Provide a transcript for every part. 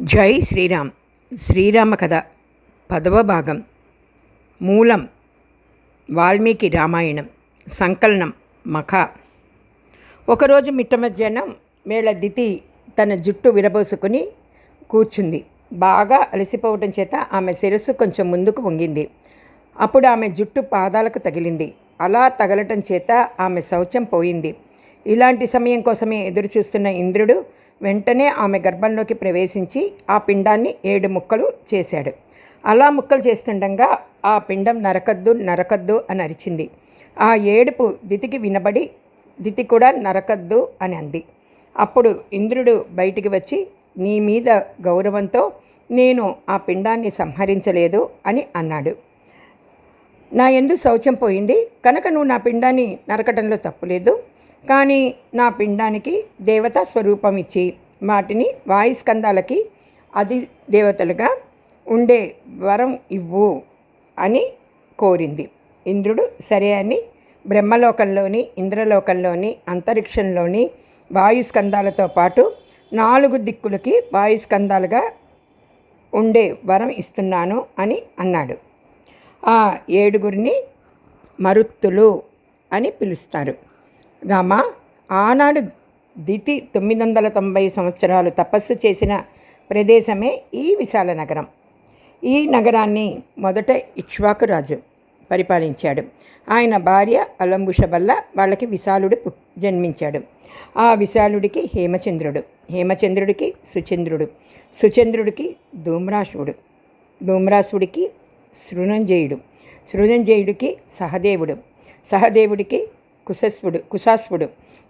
జై శ్రీరామ్. శ్రీరామ కథ 10వ భాగం. మూలం వాల్మీకి రామాయణం. సంకలనం మఖ. ఒకరోజు మిట్ట మధ్యాహ్నం వేళ దితి తన జుట్టు విరబోసుకుని కూర్చుంది. బాగా అలసిపోవటం చేత ఆమె శిరస్సు కొంచెం ముందుకు వంగింది. అప్పుడు ఆమె జుట్టు పాదాలకు తగిలింది. అలా తగలటం చేత ఆమె శౌచం పోయింది. ఇలాంటి సమయం కోసమే ఎదురుచూస్తున్న ఇంద్రుడు వెంటనే ఆమె గర్భంలోకి ప్రవేశించి ఆ పిండాన్ని 7 ముక్కలు చేశాడు. అలా ముక్కలు చేస్తుండగా ఆ పిండం నరకద్దు నరకద్దు అని అరిచింది. ఆ ఏడుపు దితికి వినబడి దితి కూడా నరకద్దు అని అంది. అప్పుడు ఇంద్రుడు బయటికి వచ్చి, నీ మీద గౌరవంతో నేను ఆ పిండాన్ని సంహరించలేదు అని అన్నాడు. నా యందు శౌచం పోయింది కనుక నువ్వు నా పిండాన్ని నరకటంలో తప్పులేదు. కానీ నా పిండానికి దేవతా స్వరూపం ఇచ్చి వాటిని వాయుస్కందాలకి అధి దేవతలుగా ఉండే వరం ఇవ్వు అని కోరింది. ఇంద్రుడు సరే అని బ్రహ్మలోకంలోని, ఇంద్రలోకంలోని, అంతరిక్షంలోని వాయుస్కందాలతో పాటు 4 దిక్కులకి వాయుస్కందాలుగా ఉండే వరం ఇస్తున్నాను అని అన్నాడు. ఆ 7గురిని మరుత్తులు అని పిలుస్తారు. రామ, ఆనాడు దితి 990 సంవత్సరాలు తపస్సు చేసిన ప్రదేశమే ఈ విశాల నగరం. ఈ నగరాన్ని మొదట ఇక్ష్వాకు రాజు పరిపాలించాడు. ఆయన భార్య అలంబుష వల్ల వాళ్ళకి విశాలుడు జన్మించాడు. ఆ విశాలుడికి హేమచంద్రుడు, హేమచంద్రుడికి సుచంద్రుడు, సుచంద్రుడికి ధూమ్రాశ్వుడు, ధూమ్రాశ్వుడికి సృణంజయుడు, సృణంజయుడికి సహదేవుడు, సహదేవుడికి కుశాశ్వుడు,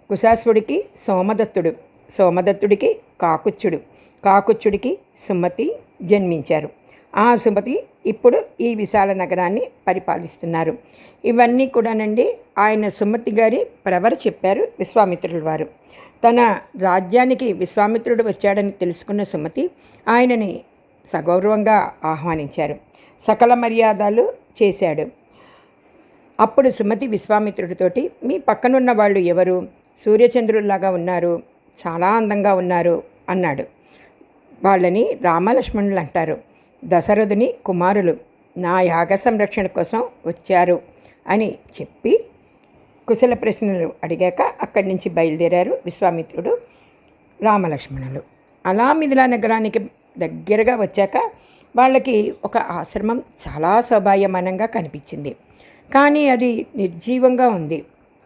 కుశాశ్వుడికి సోమదత్తుడు, సోమదత్తుడికి కాకుచ్చుడు, కాకుచ్చుడికి సుమతి జన్మించారు. ఆ సుమతి ఇప్పుడు ఈ విశాల నగరాన్ని పరిపాలిస్తున్నారు. ఇవన్నీ కూడానండి ఆయన సుమతి గారి ప్రవర చెప్పారు విశ్వామిత్రుల వారు. తన రాజ్యానికి విశ్వామిత్రుడు వచ్చాడని తెలుసుకున్న సుమతి ఆయనని సగౌరవంగా ఆహ్వానించారు. సకల మర్యాదలు చేశాడు. అప్పుడు సుమతి విశ్వామిత్రుడితోటి, మీ పక్కనున్న వాళ్ళు ఎవరు? సూర్యచంద్రుల్లాగా ఉన్నారు, చాలా అందంగా ఉన్నారు అన్నాడు. వాళ్ళని రామలక్ష్మణులు అంటారు. దశరథుని కుమారులు, నా యాగ సంరక్షణ కోసం వచ్చారు అని చెప్పి కుశల ప్రశ్నలు అడిగాక అక్కడి నుంచి బయలుదేరారు విశ్వామిత్రుడు, రామలక్ష్మణులు. అలా మిథిలా నగరానికి దగ్గరగా వచ్చాక వాళ్ళకి ఒక ఆశ్రమం చాలా శోభాయమానంగా కనిపించింది. కానీ అది నిర్జీవంగా ఉంది.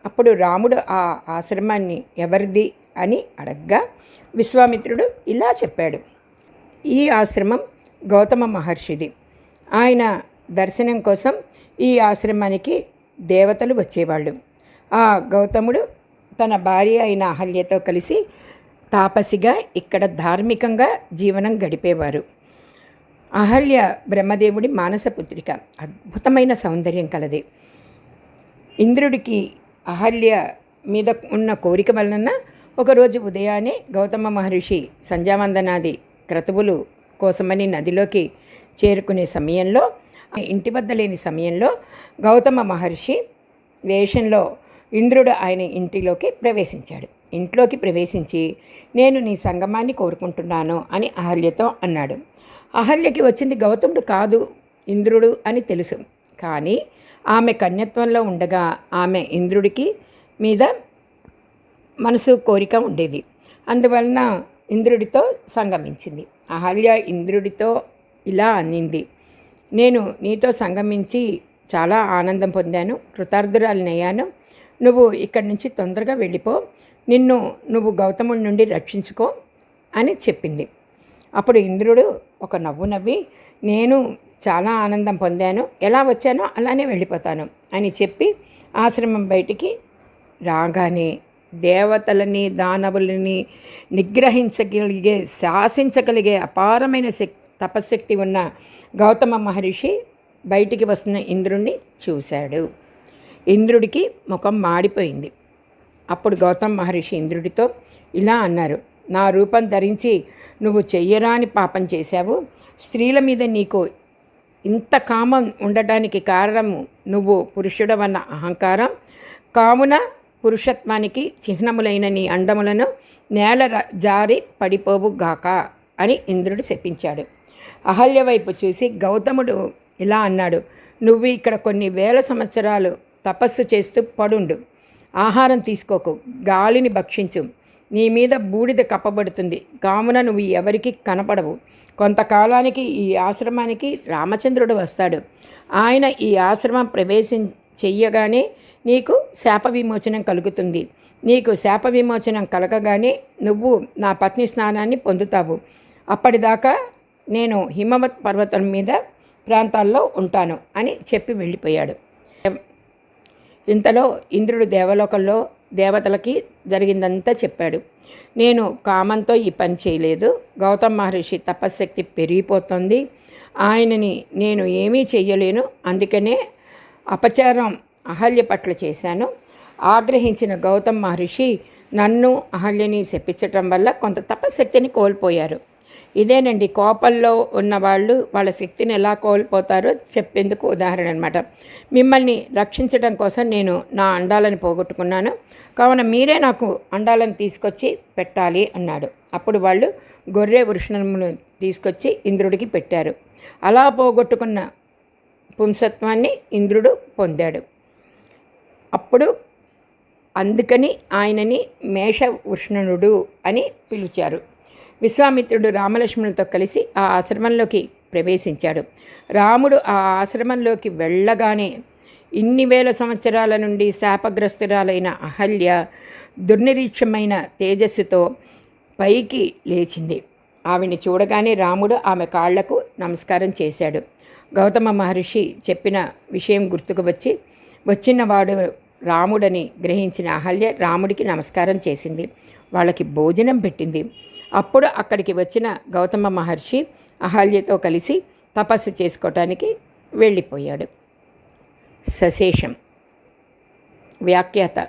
అప్పుడు రాముడు ఆ ఆశ్రమాన్ని ఎవరిది అని అడగ్గా విశ్వామిత్రుడు ఇలా చెప్పాడు, ఈ ఆశ్రమం గౌతమ మహర్షిది. ఆయన దర్శనం కోసం ఈ ఆశ్రమానికి దేవతలు వచ్చేవాళ్ళు. ఆ గౌతముడు తన భార్య అయిన అహల్యతో కలిసి తాపసిగా ఇక్కడ ధార్మికంగా జీవనం గడిపేవారు. అహల్య బ్రహ్మదేవుడి మానసపుత్రిక, అద్భుతమైన సౌందర్యం కలది. ఇంద్రుడికి అహల్య మీద ఉన్న కోరిక వలన ఒకరోజు ఉదయాన్నే గౌతమ మహర్షి సంధ్యావందనాది క్రతువులు కోసమని నదిలోకి చేరుకునే సమయంలో, ఇంటి వద్ద లేని సమయంలో గౌతమ మహర్షి వేషంలో ఇంద్రుడు ఆయన ఇంటిలోకి ప్రవేశించాడు. ఇంట్లోకి ప్రవేశించి, నేను నీ సంగమాన్ని కోరుకుంటున్నాను అని అహల్యతో అన్నాడు. అహల్యకి వచ్చింది గౌతముడు కాదు, ఇంద్రుడు అని తెలుసు. కానీ ఆమె కన్యత్వంలో ఉండగా ఆమె ఇంద్రుడికి మీద మనసు కోరిక ఉండేది. అందువలన ఇంద్రుడితో సంగమించింది. అహల్య ఇంద్రుడితో ఇలా అనింది, నేను నీతో సంగమించి చాలా ఆనందం పొందాను, కృతార్థురాలినయ్యాను. నువ్వు ఇక్కడి నుంచి తొందరగా వెళ్ళిపో, నువ్వు గౌతముడి నుండి రక్షించుకో అని చెప్పింది. అప్పుడు ఇంద్రుడు ఒక నవ్వు నవ్వి, నేను చాలా ఆనందం పొందాను, ఎలా వచ్చానో అలానే వెళ్ళిపోతాను అని చెప్పి ఆశ్రమం బయటికి రాగానే దేవతలని, దానవులని నిగ్రహించగలిగే, శాసించగలిగే అపారమైన తపశక్తి ఉన్న గౌతమ మహర్షి బయటికి వస్తున్న ఇంద్రుడిని చూశాడు. ఇంద్రుడికి ముఖం మాడిపోయింది. అప్పుడు గౌతమ మహర్షి ఇంద్రుడితో ఇలా అన్నారు, నా రూపం ధరించి నువ్వు చెయ్యరాని పాపం చేశావు. స్త్రీల మీద నీకు ఇంత కామం ఉండటానికి కారణము నువ్వు పురుషుడవన్న అహంకారం. కావున పురుషత్వానికి చిహ్నములైన నీ అండములను నేల జారి పడిపోవుగాక అని ఇంద్రుడు శపించాడు. అహల్య వైపు చూసి గౌతముడు ఇలా అన్నాడు, నువ్వు ఇక్కడ కొన్ని వేల సంవత్సరాలు తపస్సు చేస్తూ పడుండు. ఆహారం తీసుకోకు, గాలిని భక్షించు. నీ మీద బూడిద కప్పబడుతుంది, కావున నువ్వు ఎవరికి కనపడవు. కొంతకాలానికి ఈ ఆశ్రమానికి రామచంద్రుడు వస్తాడు. ఆయన ఈ ఆశ్రమం చెయ్యగానే నీకు శాప విమోచనం కలుగుతుంది. నీకు శాప విమోచనం కలగగానే నువ్వు నా పత్ని స్నానాన్ని పొందుతావు. అప్పటిదాకా నేను హిమవత్ పర్వతం మీద ప్రాంతాల్లో ఉంటాను అని చెప్పి వెళ్ళిపోయాడు. ఇంతలో ఇంద్రుడు దేవలోకంలో దేవతలకి జరిగిందంతా చెప్పాడు. నేను కామంతో ఈ పని చేయలేదు. గౌతమ మహర్షి తపశ్శక్తి పెరిగిపోతుంది. ఆయనని నేను ఏమీ చెయ్యలేను. అందుకనే అపచారం అహల్య పట్ల చేశాను. ఆగ్రహించిన గౌతమ మహర్షి నన్ను అహల్యని శపించటం వల్ల కొంత తపశ్శక్తిని కోల్పోయారు. ఇదేనండి, కోపంలో ఉన్నవాళ్ళు వాళ్ళ శక్తిని ఎలా కోల్పోతారో చెప్పేందుకు ఉదాహరణ అనమాట. మిమ్మల్ని రక్షించడం కోసం నేను నా అండాలను పోగొట్టుకున్నాను, కావున మీరే నాకు అండాలను తీసుకొచ్చి పెట్టాలి అన్నాడు. అప్పుడు వాళ్ళు గొర్రె వృషణమును తీసుకొచ్చి ఇంద్రుడికి పెట్టారు. అలా పోగొట్టుకున్న పుంసత్వాన్ని ఇంద్రుడు పొందాడు. అప్పుడు అందుకని ఆయనని మేషవృష్ణుడు అని పిలిచారు. విశ్వామిత్రుడు రామలక్ష్మణులతో కలిసి ఆ ఆశ్రమంలోకి ప్రవేశించాడు. రాముడు ఆ ఆశ్రమంలోకి వెళ్ళగానే ఇన్ని వేల సంవత్సరాల నుండి శాపగ్రస్తురాలైన అహల్య దుర్నిరీక్షమైన తేజస్సుతో పైకి లేచింది. ఆవిని చూడగానే రాముడు ఆమె కాళ్లకు నమస్కారం చేశాడు. గౌతమ మహర్షి చెప్పిన విషయం గుర్తుకు వచ్చినవాడు రాముడని గ్రహించిన అహల్య రాముడికి నమస్కారం చేసింది. వాళ్ళకి భోజనం పెట్టింది. అప్పుడు అక్కడికి వచ్చిన గౌతమ మహర్షి అహల్యతో కలిసి తపస్సు చేసుకోవటానికి వెళ్ళిపోయాడు. సశేషం. వ్యాఖ్యాత